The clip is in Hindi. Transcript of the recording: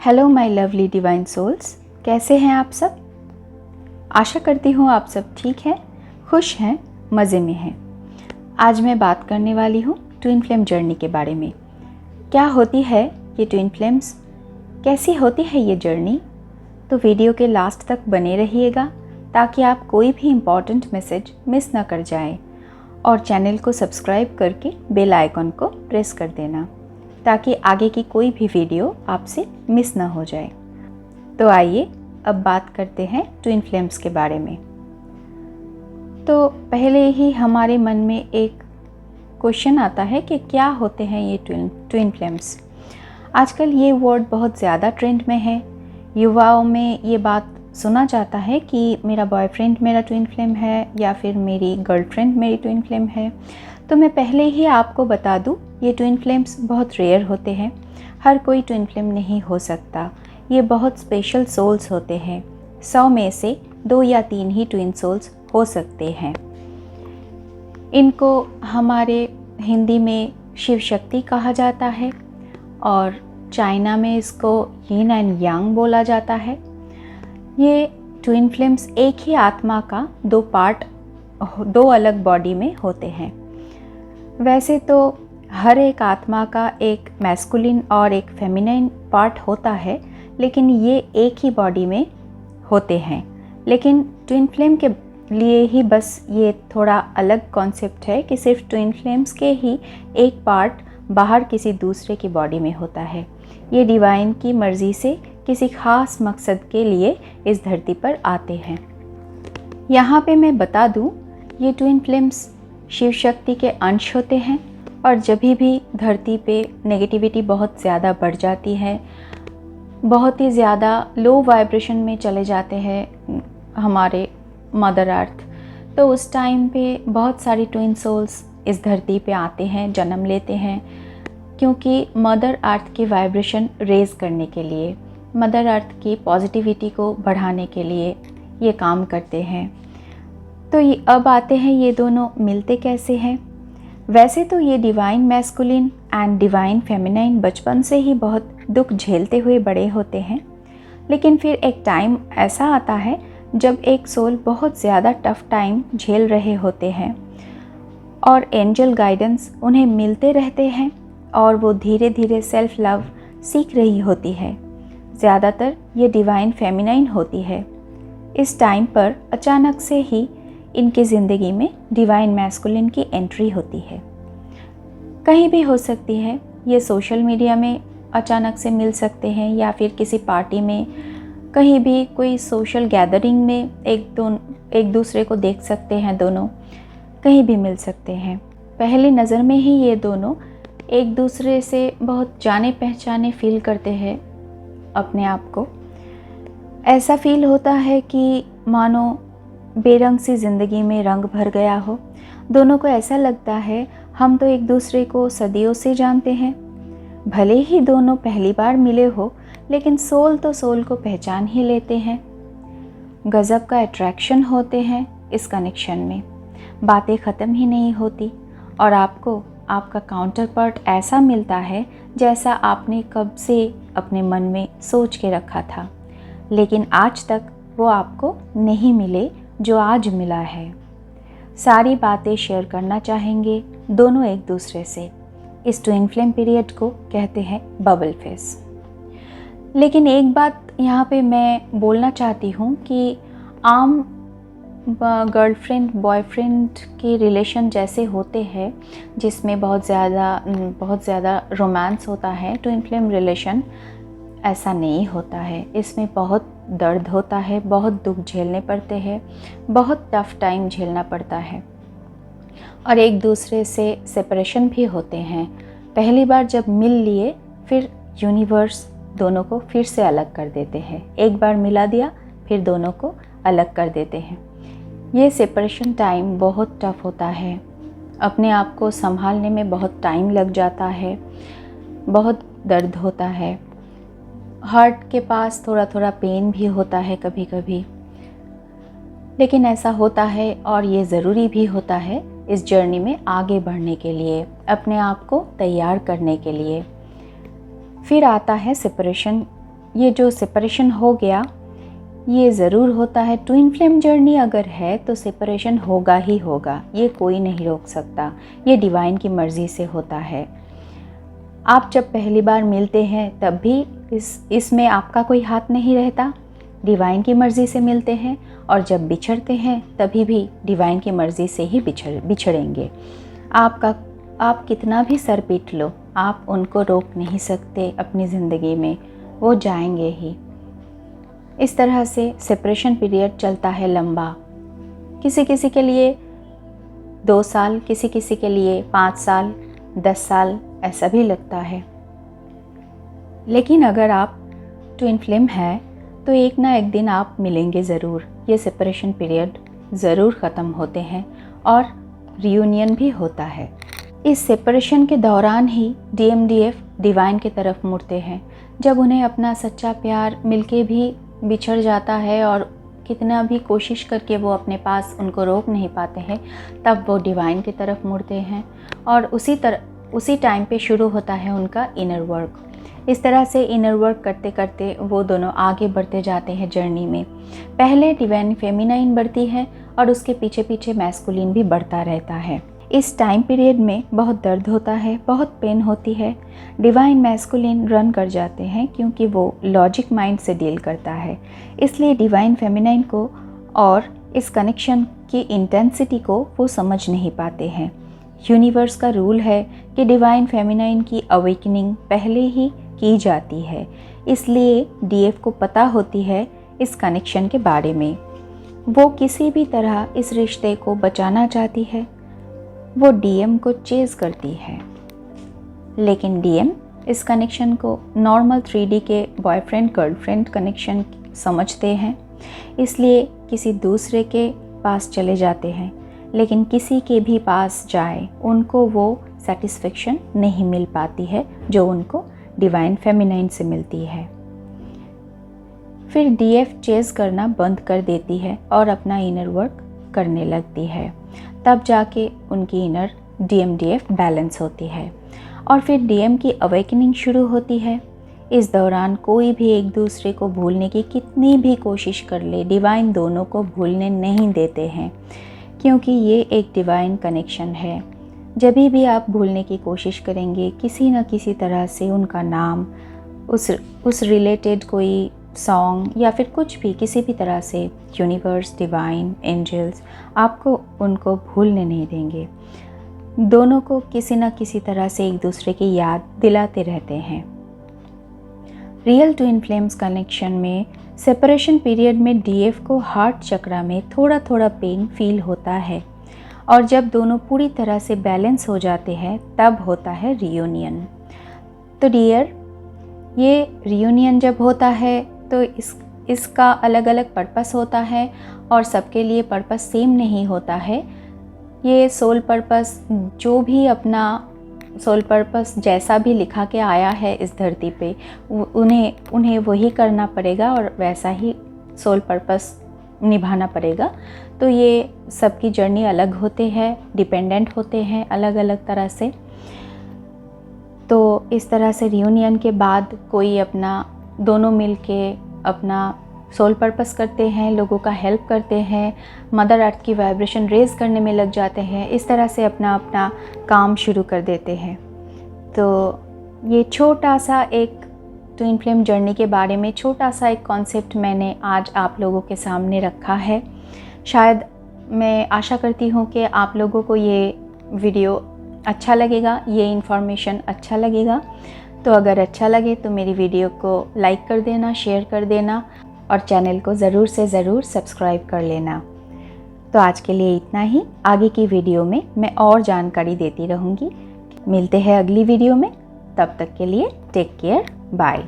Hello my lovely divine souls, कैसे हैं आप सब। आशा करती हूँ आप सब ठीक हैं, खुश हैं, मज़े में हैं। आज मैं बात करने वाली हूँ ट्विन फ्लेम जर्नी के बारे में। क्या होती है ये ट्विन फ्लेम्स, कैसी होती है ये जर्नी। तो वीडियो के लास्ट तक बने रहिएगा ताकि आप कोई भी इम्पॉर्टेंट मैसेज मिस ना कर जाएं। और चैनल को सब्सक्राइब करके बेल आइकन को प्रेस कर देना ताकि आगे की कोई भी वीडियो आपसे मिस ना हो जाए। तो आइए अब बात करते हैं ट्विन फ्लेम्स के बारे में। तो पहले ही हमारे मन में एक क्वेश्चन आता है कि क्या होते हैं ये ट्विन फ्लेम्स। आजकल ये वर्ड बहुत ज़्यादा ट्रेंड में है। युवाओं में ये बात सुना जाता है कि मेरा बॉयफ्रेंड मेरा ट्विन फ्लेम है या फिर मेरी गर्लफ्रेंड मेरी ट्विन फ्लेम है। तो मैं पहले ही आपको बता दूं, ये ट्विन फ्लेम्स बहुत रेयर होते हैं। हर कोई ट्विन फ्लेम नहीं हो सकता। ये बहुत स्पेशल सोल्स होते हैं। 100 में से 2 या 3 ही ट्विन सोल्स हो सकते हैं। इनको हमारे हिंदी में शिव शक्ति कहा जाता है और चाइना में इसको यिन एंड यांग बोला जाता है। ये ट्विन फ्लेम्स एक ही आत्मा का 2 पार्ट 2 अलग बॉडी में होते हैं। वैसे तो हर एक आत्मा का एक मैस्कुलिन और एक फेमिनाइन पार्ट होता है, लेकिन ये एक ही बॉडी में होते हैं। लेकिन ट्विन फ्लेम के लिए ही बस ये थोड़ा अलग कॉन्सेप्ट है कि सिर्फ ट्विन फ्लेम्स के ही एक पार्ट बाहर किसी दूसरे की बॉडी में होता है। ये डिवाइन की मर्ज़ी से किसी ख़ास मकसद के लिए इस धरती पर आते हैं। यहाँ पे मैं बता दूँ, ये ट्विन फ्लेम्स शिव शक्ति के अंश होते हैं और जब भी धरती पे नेगेटिविटी बहुत ज़्यादा बढ़ जाती है, बहुत ही ज़्यादा लो वाइब्रेशन में चले जाते हैं हमारे मदर अर्थ, तो उस टाइम पे बहुत सारी ट्विन सोल्स इस धरती पे आते हैं, जन्म लेते हैं। क्योंकि मदर अर्थ की वाइब्रेशन रेज़ करने के लिए, मदर अर्थ की पॉजिटिविटी को बढ़ाने के लिए ये काम करते हैं। तो ये अब आते हैं ये दोनों मिलते कैसे हैं। वैसे तो ये divine masculine and divine feminine बचपन से ही बहुत दुख झेलते हुए बड़े होते हैं। लेकिन फिर एक टाइम ऐसा आता है जब एक सोल बहुत ज़्यादा टफ टाइम झेल रहे होते हैं और एंजल गाइडेंस उन्हें मिलते रहते हैं और वो धीरे धीरे सेल्फ लव सीख रही होती है। ज़्यादातर ये डिवाइन फेमिनाइन होती है। इस टाइम पर अचानक से ही इनकी ज़िंदगी में डिवाइन मैस्कुलिन की एंट्री होती है। कहीं भी हो सकती है, ये सोशल मीडिया में अचानक से मिल सकते हैं या फिर किसी पार्टी में, कहीं भी कोई सोशल गैदरिंग में एक दूसरे को देख सकते हैं। दोनों कहीं भी मिल सकते हैं। पहली नज़र में ही ये दोनों एक दूसरे से बहुत जाने पहचाने फील करते हैं अपने आप को। ऐसा फील होता है कि मानो बेरंग सी ज़िंदगी में रंग भर गया हो। दोनों को ऐसा लगता है हम तो एक दूसरे को सदियों से जानते हैं। भले ही दोनों पहली बार मिले हो, लेकिन सोल तो सोल को पहचान ही लेते हैं। गज़ब का अट्रैक्शन होते हैं इस कनेक्शन में। बातें ख़त्म ही नहीं होती और आपको आपका काउंटर पार्ट ऐसा मिलता है जैसा आपने कब से अपने मन में सोच के रखा था, लेकिन आज तक वो आपको नहीं मिले जो आज मिला है। सारी बातें शेयर करना चाहेंगे दोनों एक दूसरे से। इस ट्विन फ्लेम पीरियड को कहते हैं बबल फेस। लेकिन एक बात यहाँ पे मैं बोलना चाहती हूँ कि आम गर्लफ्रेंड बॉयफ्रेंड के रिलेशन जैसे होते हैं जिसमें बहुत ज़्यादा रोमांस होता है, ट्विन फ्लेम रिलेशन ऐसा नहीं होता है। इसमें बहुत दर्द होता है, बहुत दुख झेलने पड़ते हैं, बहुत टफ टाइम झेलना पड़ता है और एक दूसरे से सेपरेशन भी होते हैं। पहली बार जब मिल लिए, फिर यूनिवर्स दोनों को फिर से अलग कर देते हैं। एक बार मिला दिया, फिर दोनों को अलग कर देते हैं। ये सेपरेशन टाइम बहुत टफ होता है। अपने आप को संभालने में बहुत टाइम लग जाता है, बहुत दर्द होता है। हार्ट के पास थोड़ा थोड़ा पेन भी होता है कभी कभी, लेकिन ऐसा होता है और ये ज़रूरी भी होता है इस जर्नी में आगे बढ़ने के लिए, अपने आप को तैयार करने के लिए। फिर आता है सेपरेशन ये जो सेपरेशन हो गया ये ज़रूर होता है। ट्विन फ्लेम जर्नी अगर है तो सेपरेशन होगा ही होगा, ये कोई नहीं रोक सकता, ये डिवाइन की मर्ज़ी से होता है। आप जब पहली बार मिलते हैं तब भी इसमें आपका कोई हाथ नहीं रहता, डिवाइन की मर्ज़ी से मिलते हैं, और जब बिछड़ते हैं तभी भी डिवाइन की मर्ज़ी से ही बिछड़ेंगे। आप कितना भी सर पीट लो, आप उनको रोक नहीं सकते अपनी ज़िंदगी में, वो जाएंगे ही। इस तरह से सेपरेशन पीरियड चलता है लंबा, किसी किसी के लिए 2 साल, किसी किसी के लिए 5 साल, 10 साल ऐसा भी लगता है। लेकिन अगर आप ट्विन फ्लेम है तो एक ना एक दिन आप मिलेंगे ज़रूर। ये सेपरेशन पीरियड ज़रूर ख़त्म होते हैं और रियूनियन भी होता है। इस सेपरेशन के दौरान ही DMDF डिवाइन की तरफ मुड़ते हैं। जब उन्हें अपना सच्चा प्यार मिलके भी बिछड़ जाता है और कितना भी कोशिश करके वो अपने पास उनको रोक नहीं पाते हैं, तब वो डिवाइन की तरफ मुड़ते हैं और उसी टाइम पे शुरू होता है उनका इनर वर्क। इस तरह से इनर वर्क करते करते वो दोनों आगे बढ़ते जाते हैं जर्नी में। पहले डिवाइन फेमिनाइन बढ़ती है और उसके पीछे पीछे मैस्कुलिन भी बढ़ता रहता है। इस टाइम पीरियड में बहुत दर्द होता है, बहुत पेन होती है। डिवाइन मैस्कुलिन रन कर जाते हैं क्योंकि वो लॉजिक माइंड से डील करता है, इसलिए डिवाइन फेमिनाइन को और इस कनेक्शन की इंटेंसिटी को वो समझ नहीं पाते हैं। यूनिवर्स का रूल है कि डिवाइन फेमिनाइन की अवेकनिंग पहले ही की जाती है, इसलिए DF को पता होती है इस कनेक्शन के बारे में। वो किसी भी तरह इस रिश्ते को बचाना चाहती है। वो DM को चेज़ करती है, लेकिन DM इस कनेक्शन को नॉर्मल 3D के बॉयफ्रेंड गर्लफ्रेंड कनेक्शन समझते हैं, इसलिए किसी दूसरे के पास चले जाते हैं। लेकिन किसी के भी पास जाए उनको वो सेटिस्फेक्शन नहीं मिल पाती है जो उनको डिवाइन फेमिनाइन से मिलती है। फिर DF चेज़ करना बंद कर देती है और अपना इनर वर्क करने लगती है, तब जाके उनकी इनर DMDF बैलेंस होती है और फिर DM की अवेकनिंग शुरू होती है। इस दौरान कोई भी एक दूसरे को भूलने की कितनी भी कोशिश कर ले, डिवाइन दोनों को भूलने नहीं देते हैं, क्योंकि ये एक डिवाइन कनेक्शन है। जब भी आप भूलने की कोशिश करेंगे किसी न किसी तरह से उनका नाम, उस रिलेटेड कोई सॉन्ग या फिर कुछ भी, किसी भी तरह से यूनिवर्स, डिवाइन, एंजल्स आपको उनको भूलने नहीं देंगे। दोनों को किसी न किसी तरह से एक दूसरे की याद दिलाते रहते हैं। रियल ट्विन फ्लेम्स कनेक्शन में सेपरेशन पीरियड में DF को हार्ट चक्रा में थोड़ा थोड़ा पेन फील होता है और जब दोनों पूरी तरह से बैलेंस हो जाते हैं तब होता है रियूनियन। तो डियर, ये रियूनियन जब होता है तो इसका अलग अलग पर्पस होता है और सबके लिए पर्पस सेम नहीं होता है। ये सोल पर्पस, जो भी अपना सोल पर्पस जैसा भी लिखा के आया है इस धरती पे, उन्हें वही करना पड़ेगा और वैसा ही सोल पर्पस निभाना पड़ेगा। तो ये सबकी जर्नी अलग होते हैं, डिपेंडेंट होते हैं अलग अलग तरह से। तो इस तरह से रियूनियन के बाद कोई अपना दोनों मिलके अपना सोल पर्पस करते हैं, लोगों का हेल्प करते हैं, मदर अर्थ की वाइब्रेशन रेज करने में लग जाते हैं, इस तरह से अपना अपना काम शुरू कर देते हैं। तो ये छोटा सा एक ट्विन फ्लेम जर्नी के बारे में छोटा सा एक कॉन्सेप्ट मैंने आज आप लोगों के सामने रखा है। शायद मैं आशा करती हूँ कि आप लोगों को ये वीडियो अच्छा लगेगा, ये इन्फॉर्मेशन अच्छा लगेगा। तो अगर अच्छा लगे तो मेरी वीडियो को लाइक कर देना, शेयर कर देना और चैनल को ज़रूर से ज़रूर सब्सक्राइब कर लेना। तो आज के लिए इतना ही। आगे की वीडियो में मैं और जानकारी देती रहूँगी। मिलते हैं अगली वीडियो में, तब तक के लिए टेक केयर, बाय।